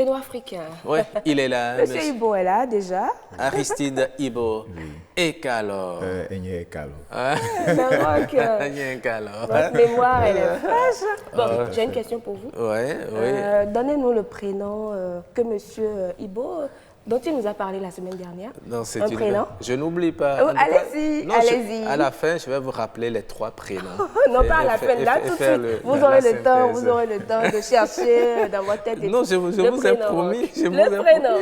prénom africain. Oui, il est là. Monsieur Ibo est là déjà. Aristide Ibo. Ekalo. Enye Ekalo. Votre mémoire, elle est fraîche. Bon, j'ai une question pour vous. Oui. Donnez-nous le prénom que monsieur Ibo, dont il nous a parlé la semaine dernière. Non, c'est un prénom. Je n'oublie pas. Oh, allez-y, allez-y. À la fin, je vais vous rappeler les 3 prénoms. Non, pas à la fin, là, tout de suite. Vous aurez le temps de chercher dans votre tête. Non, je vous ai promis. Le prénom.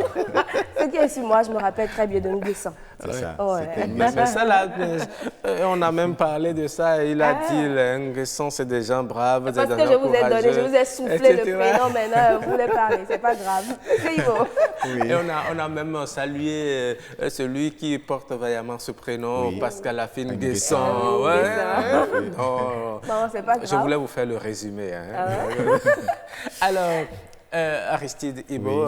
Ce qui est sur moi, je me rappelle très bien de Nguessan. C'est ça. Ouais. Mais ça, là, on a même parlé de ça. Il a dit, Nguessan, c'est des gens braves, des gens courageux. Parce que je vous ai donné, je vous ai soufflé etc. le prénom, maintenant, vous voulez parler, c'est pas grave. C'est Ivo. Oui. Et on a même salué celui qui porte vaillamment ce prénom, Pascal Afine Nguessan. Non, c'est pas grave. Je voulais vous faire le résumé. Alors, Aristide Ibo,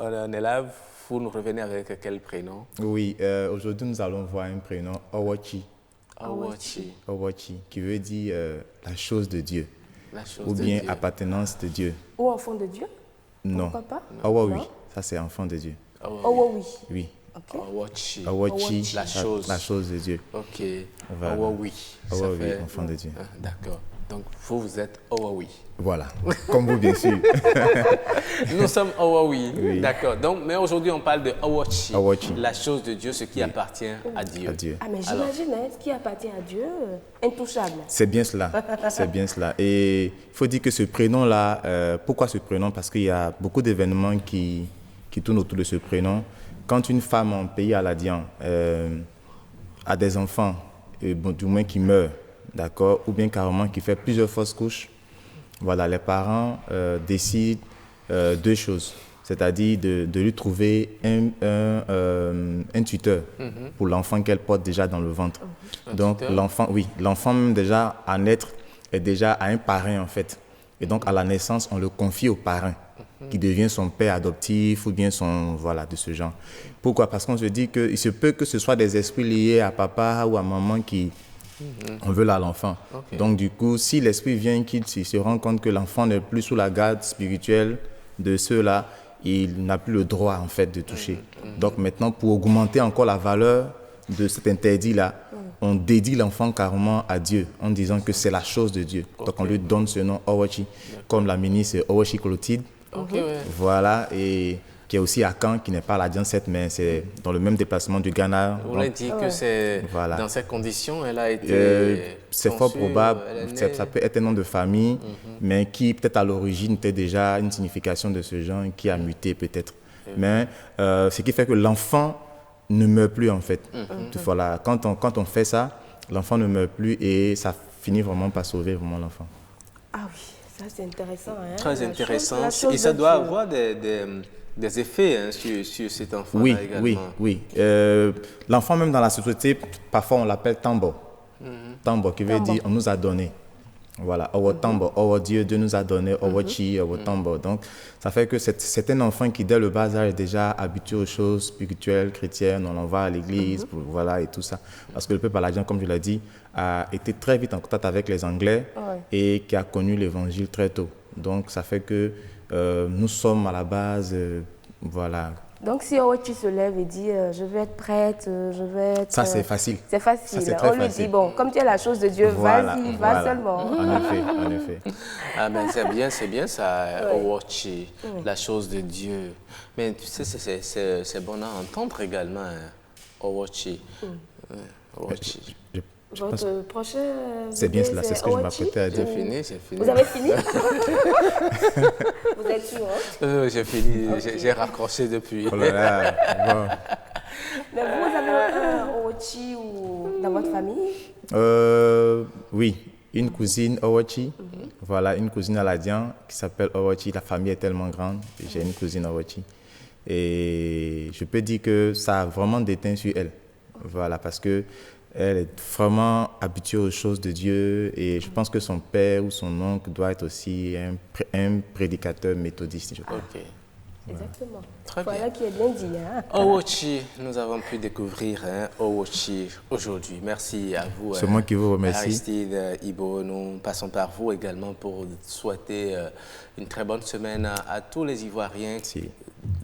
on est là. Vous nous revenez avec quel prénom? Oui, aujourd'hui nous allons voir un prénom Owochi. Owochi, qui veut dire la chose de Dieu. Ou bien appartenance de Dieu. Ou enfant de Dieu? Non. Pourquoi pas? Owowi, ça c'est enfant de Dieu. Owowi. Oui. Okay. Owochi, la chose de Dieu. Ok. Voilà. Owowi. Owowi, enfant de Dieu. D'accord. Donc vous êtes Owowi. Voilà, comme vous bien sûr. Nous sommes Owowi, oui. D'accord. Donc, mais aujourd'hui on parle de Owochi, la chose de Dieu, ce qui appartient à Dieu. Ah mais j'imagine, ce qui appartient à Dieu, intouchable. C'est bien cela, c'est bien cela. Et il faut dire que ce prénom-là, pourquoi ce prénom? Parce qu'il y a beaucoup d'événements qui tournent autour de ce prénom. Quand une femme en pays aladien a des enfants, du moins qui meurent, d'accord, ou bien carrément qui fait plusieurs fausses couches, voilà, les parents décident 2 choses, c'est-à-dire de lui trouver un tuteur pour l'enfant qu'elle porte déjà dans le ventre. Donc l'enfant même déjà à naître est déjà à un parrain en fait. Et donc à la naissance, on le confie au parrain qui devient son père adoptif ou bien de ce genre. Pourquoi? Parce qu'on se dit qu'il se peut que ce soit des esprits liés à papa ou à maman qui on veut là l'enfant. Donc du coup, si l'esprit vient qu'il se rend compte que l'enfant n'est plus sous la garde spirituelle de ceux-là, il n'a plus le droit en fait de toucher. Donc maintenant, pour augmenter encore la valeur de cet interdit-là, on dédie l'enfant carrément à Dieu en disant que c'est la chose de Dieu. Donc on lui donne ce nom Owochi, comme la ministre Owochi Clotilde. Voilà, et qui est aussi à Caen, qui n'est pas à la Dian 7, mais c'est dans le même déplacement du Ghana. Vous l'avez dit que c'est dans ces conditions, elle a été c'est fort probable, ça peut être un nom de famille, mais qui peut-être à l'origine était déjà une signification de ce genre, qui a muté peut-être. Mais ce qui fait que l'enfant ne meurt plus en fait. Voilà, quand on fait ça, l'enfant ne meurt plus et ça finit vraiment par sauver vraiment l'enfant. Ah oui, ça c'est intéressant. Hein, très intéressant. Et ça doit avoir des effets sur cet enfant-là également. Oui. L'enfant même dans la société, parfois on l'appelle tambo. Tambo qui veut dire on nous a donné. Voilà, Owo Tambo, Owo Dieu nous a donné, Owo Chi, Owo Tambo. Donc ça fait que c'est un enfant qui dès le bas âge est déjà habitué aux choses spirituelles, chrétiennes, on l'envoie à l'église, voilà et tout ça. Parce que le peuple aladien, comme je l'ai dit, a été très vite en contact avec les Anglais et qui a connu l'évangile très tôt. Donc ça fait que nous sommes à la base, voilà. Donc si Owochi se lève et dit je vais être prête, je vais être... Ça c'est facile. C'est facile. Ça, c'est on lui dit bon, comme tu es la chose de Dieu, vas-y, va seulement. En effet. Ah mais c'est bien ça, Owochi, la chose de Dieu. Mais tu sais, c'est bon à entendre également, Owochi. Owochi. Votre prochain... C'est bien cela, c'est ce que je m'apprêtais à dire. C'est fini. Vous avez fini? Vous êtes sûr, hein? J'ai fini, j'ai raccroché depuis. Oh là là, bon. Mais vous avez un Owochi dans votre famille? Oui, une cousine Owochi. Voilà, une cousine aladienne qui s'appelle Owochi. La famille est tellement grande, j'ai une cousine Owochi. Et je peux dire que ça a vraiment déteint sur elle. Voilà, parce que elle est vraiment habituée aux choses de Dieu et je pense que son père ou son oncle doit être aussi un prédicateur méthodiste, je crois. Exactement. Très voilà bien. qui est bien dit. Hein? Owochi, nous avons pu découvrir Owochi aujourd'hui. Merci à vous. C'est moi qui vous remercie. Aristide, Ibo, nous passons par vous également pour souhaiter une très bonne semaine à tous les Ivoiriens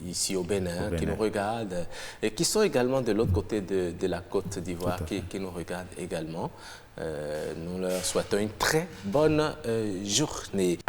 ici au Bénin, qui nous regardent et qui sont également de l'autre côté de la Côte d'Ivoire, qui nous regardent également. Nous leur souhaitons une très bonne journée.